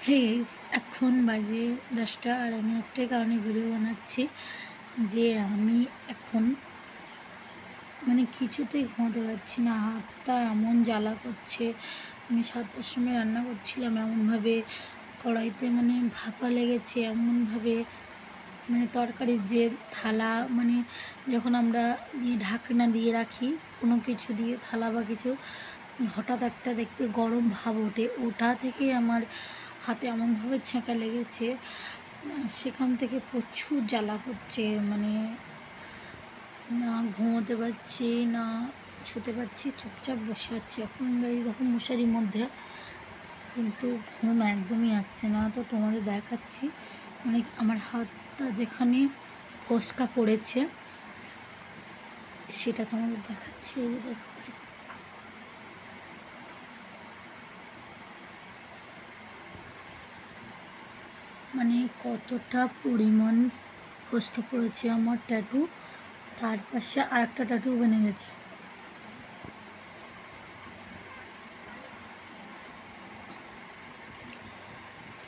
Hey guys, এখন বাজে 10টা আর আমি একটাই কারণে ভিডিও বানাচ্ছি যে আমি এখন কিছুতেই ঘুমাতে পারছি না। হাতটা এমন জ্বালা করছে। আমি 7টার সময় রান্না করছিলাম, এমনভাবে কড়াইতে ভাপা লেগেছে, এমনভাবে তরকারির যে থালা যখন আমরা ঢাকনা দিয়ে রাখি কোনো কিছু দিয়ে থালা বা কিছু, হঠাৎ একটা দেখবে গরম ভাব ওঠে, ওটা থেকে আমার হাতে এমনভাবে ছ্যাঁকা লেগেছে, সেখান থেকে প্রচুর জ্বালা করছে। না ঘুমোতে পারছি না, ছুতে পারছি, চুপচাপ বসে আছি এখন দেখো মশারির মধ্যে, কিন্তু ঘুম একদমই আসছে না। তো তোমাদের দেখাচ্ছি আমার হাতটা যেখানে ফোস্কা পড়েছে সেটা তোমাদের দেখাচ্ছি। এই যে দেখো কতটা পরিমাণ ফোস্কা পড়েছে আমার ট্যাটু, তার পাশে আর একটা ট্যাটু বেনে গেছে।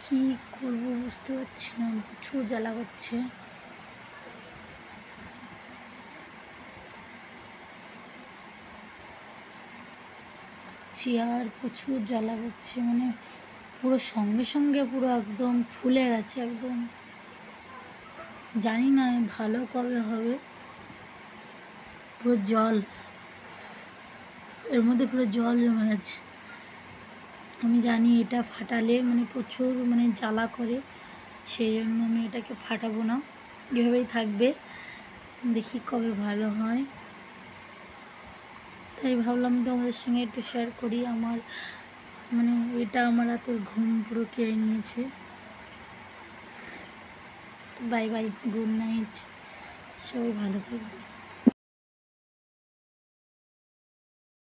কি করবো বুঝতে পারছি না, প্রচুর জ্বালা করছে। আর প্রচুর জ্বালা করছে, পুরো সঙ্গে সঙ্গে পুরো একদম ফুলে গেছে একদম। জানি না ভালো কবে হবে। পুরো জল, এর মধ্যে পুরো জল জমে গেছে। আমি জানি এটা ফাটালে প্রচুর জ্বালা করে, সেই জন্য আমি এটাকে ফাটাবো না, এভাবেই থাকবে। দেখি কবে ভালো হয়, তাই ভাবলাম তোমাদের সঙ্গে একটু শেয়ার করি। আমার এটা আমার রাতের ঘুম পুরো কেড়ে নিয়েছে। বাই বাই, গুড নাইট, সবাই ভালো থাকবে।